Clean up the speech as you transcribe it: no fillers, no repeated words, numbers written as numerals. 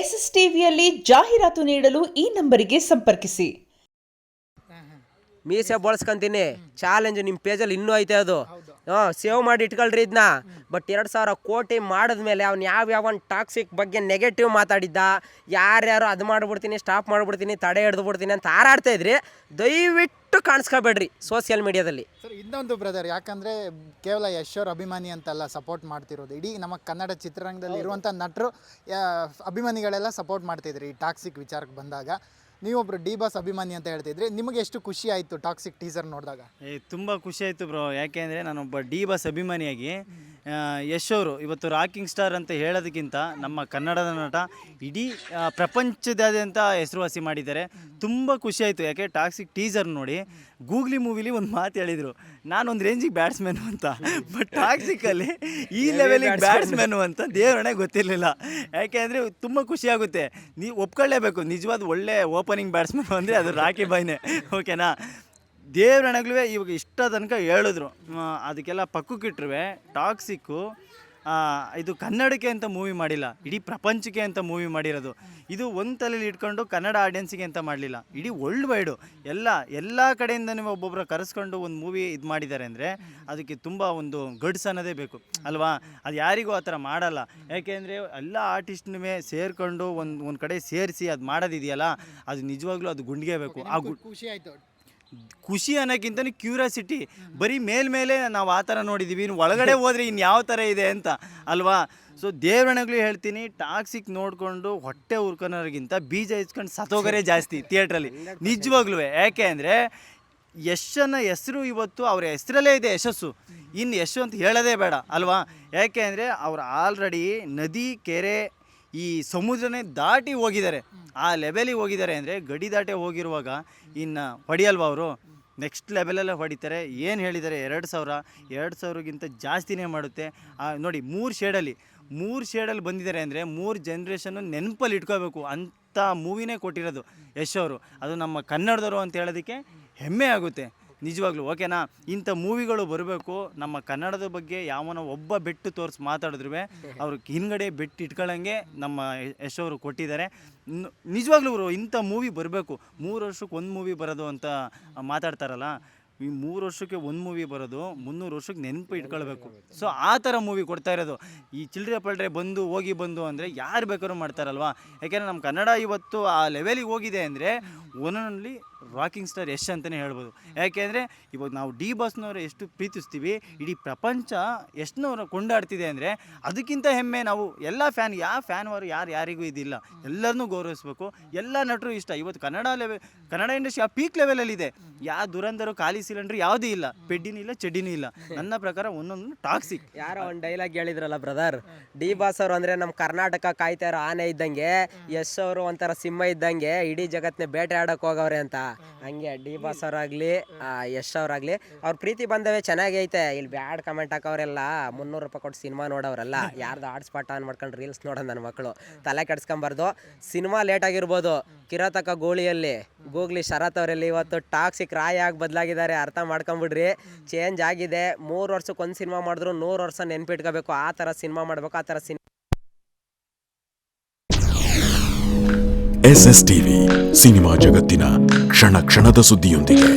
S S ಟಿವಿಯಲ್ಲಿ ಜಾಹೀರಾತು ನೀಡಲು ಈ ನಂಬರಿಗೆ ಸಂಪರ್ಕಿಸಿ. ಮೀಸೆ ಬಳಸ್ಕೊಂತೀನಿ ಚಾಲೆಂಜ್ ನಿಮ್ಮ ಪೇಜಲ್ಲಿ ಇನ್ನೂ ಐತೆ ಅದು. ಸೇವ್ ಮಾಡಿ ಇಟ್ಕೊಳ್ರಿ ಇದನ್ನ. ಬಟ್ 2,000 ಕೋಟಿ ಮಾಡಿದ್ಮೇಲೆ ಅವ್ನು ಯಾವ ಟಾಕ್ಸಿಕ್ ಬಗ್ಗೆ ನೆಗೆಟಿವ್ ಮಾತಾಡಿದ್ದ, ಯಾರ್ಯಾರು ಅದು ಮಾಡಿಬಿಡ್ತೀನಿ, ಸ್ಟಾಪ್ ಮಾಡಿಬಿಡ್ತೀನಿ, ತಡೆ ಹಿಡಿದು ಬಿಡ್ತೀನಿ ಅಂತ ಹಾರಾಡ್ತಾ ಇದ್ರಿ, ದಯವಿಟ್ಟು ಕಾಣಿಸ್ಕೋಬೇಡ್ರಿ ಸೋಷಿಯಲ್ ಮೀಡಿಯಾದಲ್ಲಿ. ಸರ್ ಇನ್ನೊಂದು ಬ್ರದರ್, ಯಾಕಂದರೆ ಕೇವಲ ಯಶ್ ಅವ್ರ ಅಭಿಮಾನಿ ಅಂತಲ್ಲ ಸಪೋರ್ಟ್ ಮಾಡ್ತಿರೋದು, ಇಡೀ ನಮ್ಮ ಕನ್ನಡ ಚಿತ್ರರಂಗದಲ್ಲಿ ಇರುವಂಥ ನಟರು ಅಭಿಮಾನಿಗಳೆಲ್ಲ ಸಪೋರ್ಟ್ ಮಾಡ್ತಿದ್ರಿ ಈ ಟಾಕ್ಸಿಕ್ ವಿಚಾರಕ್ಕೆ ಬಂದಾಗ. ನೀವೊಬ್ರು ಡಿ ಬಾಸ್ ಅಭಿಮಾನಿ ಅಂತ ಹೇಳ್ತಿದ್ರಿ, ನಿಮಗೆ ಎಷ್ಟು ಖುಷಿ ಆಯಿತು ಟಾಕ್ಸಿಕ್ ಟೀಸರ್ ನೋಡಿದಾಗ? ತುಂಬ ಖುಷಿ ಆಯಿತು ಬ್ರೋ. ಯಾಕೆಂದರೆ ನಾನೊಬ್ಬ ಡಿ ಬಾಸ್ ಅಭಿಮಾನಿಯಾಗಿ ಯಶ್ ಅವರು ಇವತ್ತು ರಾಕಿಂಗ್ ಸ್ಟಾರ್ ಅಂತ ಹೇಳೋದಕ್ಕಿಂತ ನಮ್ಮ ಕನ್ನಡದ ನಟ ಇಡೀ ಪ್ರಪಂಚದಾದ್ಯಂತ ಹೆಸರುವಾಸಿ ಮಾಡಿದ್ದಾರೆ. ತುಂಬ ಖುಷಿ ಆಯಿತು. ಯಾಕೆ ಟಾಕ್ಸಿಕ್ ಟೀಸರ್ ನೋಡಿ ಗೂಗ್ಲಿ ಮೂವಿಲಿ ಒಂದು ಮಾತು ಹೇಳಿದರು, ನಾನೊಂದು ರೇಂಜಿಗೆ ಬ್ಯಾಟ್ಸ್ಮನ್ನು ಅಂತ. ಬಟ್ ಟಾಕ್ಸಿಕಲ್ಲಿ ಈ ಲೆವೆಲಿಗೆ ಬ್ಯಾಟ್ಸ್ಮನ್ನು ಅಂತ ದೇವರಣೆ ಗೊತ್ತಿರಲಿಲ್ಲ. ಯಾಕೆಂದರೆ ತುಂಬ ಖುಷಿಯಾಗುತ್ತೆ. ನೀವು ಒಪ್ಕೊಳ್ಳೇಬೇಕು, ನಿಜವಾದ ಒಳ್ಳೆ ಓಪನಿಂಗ್ ಬ್ಯಾಟ್ಸ್ಮನ್ ಅಂದರೆ ಅದು ರಾಕಿ ಬಾಯ್ನೇ. ಓಕೆನಾ? ದೇವ್ರಣೆಗಳು ಇವಾಗ ಇಷ್ಟ ತನಕ ಹೇಳಿದ್ರು, ಅದಕ್ಕೆಲ್ಲ ಪಕ್ಕಕ್ಕಿಟ್ರು ಟಾಕ್ಸಿಕ್ಕು ಇದು ಕನ್ನಡಕ್ಕೆ ಅಂತ ಮೂವಿ ಮಾಡಿಲ್ಲ, ಇಡೀ ಪ್ರಪಂಚಕ್ಕೆ ಅಂತ ಮೂವಿ ಮಾಡಿರೋದು. ಇದು ಒಂದು ತಲೆಯಲ್ಲಿ ಇಟ್ಕೊಂಡು ಕನ್ನಡ ಆಡಿಯನ್ಸಿಗೆ ಅಂತ ಮಾಡಲಿಲ್ಲ, ಇಡೀ ವರ್ಲ್ಡ್ ವೈಡು ಎಲ್ಲ ಕಡೆಯಿಂದ ನೀವು ಒಬ್ಬೊಬ್ಬರು ಕರೆಸ್ಕೊಂಡು ಒಂದು ಮೂವಿ ಇದು ಮಾಡಿದ್ದಾರೆ ಅಂದರೆ ಅದಕ್ಕೆ ತುಂಬ ಒಂದು ಗಡ್ಸ್ ಅನ್ನೋದೇ ಬೇಕು ಅಲ್ವಾ? ಅದು ಯಾರಿಗೂ ಆ ಥರ ಮಾಡಲ್ಲ. ಯಾಕೆಂದರೆ ಎಲ್ಲ ಆರ್ಟಿಸ್ಟ್ನೂ ಸೇರಿಕೊಂಡು ಒಂದು ಕಡೆ ಸೇರಿಸಿ ಅದು ಮಾಡೋದಿದೆಯಲ್ಲ, ಅದು ನಿಜವಾಗ್ಲೂ ಅದು ಗುಂಡಿಗೆ ಬೇಕು. ಆ ಖುಷಿ ಆಯಿತು. ಖುಷಿ ಅನ್ನೋಕ್ಕಿಂತ ಕ್ಯೂರಿಯಾಸಿಟಿ, ಬರೀ ಮೇಲ್ಮೇಲೆ ನಾವು ಆ ಥರ ನೋಡಿದ್ದೀವಿ, ಇನ್ನು ಒಳಗಡೆ ಹೋದರೆ ಇನ್ನು ಯಾವ ಥರ ಇದೆ ಅಂತ ಅಲ್ವಾ? ಸೊ ದೇವರಣೆಗಳು ಹೇಳ್ತೀನಿ, ಟಾಕ್ಸಿಕ್ ನೋಡಿಕೊಂಡು ಹೊಟ್ಟೆ ಉರ್ಕೊನೋರಿಗಿಂತ ಬೀಜ ಇಸ್ಕೊಂಡು ಸತ್ತೋಗರೇ ಜಾಸ್ತಿ ಥಿಯೇಟ್ರಲ್ಲಿ ನಿಜವಾಗ್ಲೂ. ಯಾಕೆ ಅಂದರೆ ಯಶನ ಹೆಸರು ಇವತ್ತು ಅವ್ರ ಹೆಸರಲ್ಲೇ ಇದೆ ಯಶಸ್ಸು, ಇನ್ನು ಯಶು ಅಂತ ಹೇಳೋದೇ ಬೇಡ ಅಲ್ವಾ? ಯಾಕೆ ಅಂದರೆ ಅವ್ರು ಆಲ್ರೆಡಿ ನದಿ ಕೆರೆ ಈ ಸಮುದ್ರನೇ ದಾಟಿ ಹೋಗಿದ್ದಾರೆ, ಆ ಲೆವೆಲಿಗೆ ಹೋಗಿದ್ದಾರೆ. ಅಂದರೆ ಗಡಿ ದಾಟಿ ಹೋಗಿರುವಾಗ ಇನ್ನು ಹೊಡೆಯಲ್ವ ಅವರು? ನೆಕ್ಸ್ಟ್ ಲೆವೆಲಲ್ಲೇ ಹೊಡಿತಾರೆ. ಏನು ಹೇಳಿದ್ದಾರೆ, 2,000ಗಿಂತ ಜಾಸ್ತಿನೇ ಮಾಡುತ್ತೆ. ನೋಡಿ 3 ಶೇಡಲ್ಲಿ ಬಂದಿದ್ದಾರೆ ಅಂದರೆ 3 ಜನ್ರೇಷನ್ನು ನೆನಪಲ್ಲಿ ಇಟ್ಕೋಬೇಕು ಅಂಥ ಮೂವಿನೇ ಕೊಟ್ಟಿರೋದು ಯಶ್ ಅವರು. ಅದು ನಮ್ಮ ಕನ್ನಡದವರು ಅಂತ ಹೇಳೋದಕ್ಕೆ ಹೆಮ್ಮೆ ಆಗುತ್ತೆ ನಿಜವಾಗ್ಲೂ. ಓಕೆನಾ? ಇಂಥ ಮೂವಿಗಳು ಬರಬೇಕು. ನಮ್ಮ ಕನ್ನಡದ ಬಗ್ಗೆ ಯಾವನೋ ಒಬ್ಬ ಬೆಟ್ಟು ತೋರಿಸಿ ಮಾತಾಡಿದ್ರು ಅವ್ರಿಗೆ ಹಿಂದ್ಗಡೆ ಬೆಟ್ಟು ಇಟ್ಕೊಳ್ಳಂಗೆ ನಮ್ಮ ಯಶ್ ಅವರು ಕೊಟ್ಟಿದ್ದಾರೆ. ನಿಜವಾಗ್ಲೂ ಅವರು ಇಂಥ ಮೂವಿ ಬರಬೇಕು. 3 ವರ್ಷಕ್ಕೆ ಒಂದು ಮೂವಿ ಬರೋದು ಅಂತ ಮಾತಾಡ್ತಾರಲ್ಲ, ಈ 3 ವರ್ಷಕ್ಕೆ ಒಂದು ಮೂವಿ ಬರೋದು 300 ವರ್ಷಕ್ಕೆ ನೆನಪು ಇಟ್ಕೊಳ್ಬೇಕು. ಸೊ ಆ ಥರ ಮೂವಿ ಕೊಡ್ತಾ ಇರೋದು. ಈ ಚಿಲ್ಡ್ರೆ ಪಲ್ಡ್ರೆ ಬಂದು ಅಂದರೆ ಯಾರು ಬೇಕಾದ್ರೂ ಮಾಡ್ತಾರಲ್ವ? ಯಾಕೆಂದರೆ ನಮ್ಮ ಕನ್ನಡ ಇವತ್ತು ಆ ಲೆವೆಲಿಗೆ ಹೋಗಿದೆ ಅಂದರೆ ಒನ್ಲಿ ರಾಕಿಂಗ್ ಸ್ಟಾರ್ ಯಶ್ ಅಂತಲೇ ಹೇಳ್ಬೋದು. ಯಾಕೆಂದರೆ ಇವಾಗ ನಾವು ಡಿ ಬಾಸ್ನವ್ರು ಎಷ್ಟು ಪ್ರೀತಿಸ್ತೀವಿ, ಇಡೀ ಪ್ರಪಂಚ ಎಷ್ಟನವ್ರು ಕೊಂಡಾಡ್ತಿದೆ ಅಂದರೆ ಅದಕ್ಕಿಂತ ಹೆಮ್ಮೆ ನಾವು ಎಲ್ಲ ಫ್ಯಾನ್ ಅವರು ಯಾರಿಗೂ ಇದಿಲ್ಲ, ಎಲ್ಲರನ್ನೂ ಗೌರವಿಸ್ಬೇಕು. ಎಲ್ಲ ನಟರು ಇಷ್ಟ. ಇವತ್ತು ಕನ್ನಡ ಇಂಡಸ್ಟ್ರಿ ಆ ಪೀಕ್ ಲೆವೆಲಲ್ಲಿದೆ. ದುರಂಧರು ಖಾಲಿ ಸಿಲಿಂಡ್ರ್ ಯಾವುದೂ ಇಲ್ಲ, ಪೆಡ್ಡಿನೂ ಇಲ್ಲ, ಚಡ್ಡಿನೂ ಇಲ್ಲ. ನನ್ನ ಪ್ರಕಾರ ಒಂದೊಂದು ಟಾಕ್ಸಿಕ್. ಯಾರೋ ಒಂದು ಡೈಲಾಗ್ ಹೇಳಿದ್ರಲ್ಲ ಬ್ರದರ್, ಡಿ ಬಾಸ್ ಅವರು ಅಂದರೆ ನಮ್ಮ ಕರ್ನಾಟಕ ಕಾಯ್ತಾ ಇರೋ ಆನೆ ಇದ್ದಂಗೆ, ಯಶ್ ಅವರು ಒಂಥರ ಸಿಂಹ ಇದ್ದಂಗೆ, ಇಡೀ ಜಗತ್ತನ್ನೇ ಬೇಟೆ ಆಡೋಕೆ ಹೋಗವ್ರೆ ಅಂತ. ಹಂಗೆ ಡಿ ಬಾಸ್ ಅವರಾಗಲಿ ಯಶ್ ಅವರಾಗಲಿ ಅವ್ರ ಪ್ರೀತಿ ಬಂದವೇ ಚೆನ್ನಾಗಿ ಐತೆ. ಇಲ್ಲಿ ಬ್ಯಾಡ್ ಕಮೆಂಟ್ ಹಾಕೋರೆಲ್ಲ 300 ರೂಪಾಯಿ ಕೊಟ್ಟು ಸಿನಿಮಾ ನೋಡೋರಲ್ಲ, ಯಾರ್ದು ಆಡ್ಸ್ಪಾಟ ಆನ್ ಮಾಡ್ಕೊಂಡು ರೀಲ್ಸ್ ನೋಡೋದು ನನ್ನ ಮಕ್ಕಳು. ತಲೆ ಕೆಡ್ಸ್ಕೊಂಬಾರ್ದು. ಸಿನಿಮಾ ಲೇಟಾಗಿರ್ಬೋದು, ಕಿರಾತಕ ಗೋಳಿಯಲ್ಲಿ ಗೂಗ್ಲಿ ಶರತ್ ಅವರಲ್ಲಿ ಇವತ್ತು ಟಾಕ್ಸಿಕ್ ರಾಯಾಗಿ ಬದಲಾಗಿದ್ದಾರೆ. ಅರ್ಥ ಮಾಡ್ಕೊಂಬಿಡ್ರಿ, ಚೇಂಜ್ ಆಗಿದೆ. 3 ವರ್ಷಕ್ಕೆ ಒಂದು ಸಿನಿಮಾ ಮಾಡಿದ್ರು 100 ವರ್ಷ ನೆನ್ಪಿಟ್ಕೋಬೇಕು. ಆ ಥರ ಸಿನಿಮಾ ಮಾಡಬೇಕು. ಆ ಥರ ಎಸ್ಎಸ್ ಟಿವಿ ಸಿನಿಮಾ ಜಗತ್ತಿನ ಕ್ಷಣ ಕ್ಷಣದ ಸುದ್ದಿಯೊಂದಿಗೆ.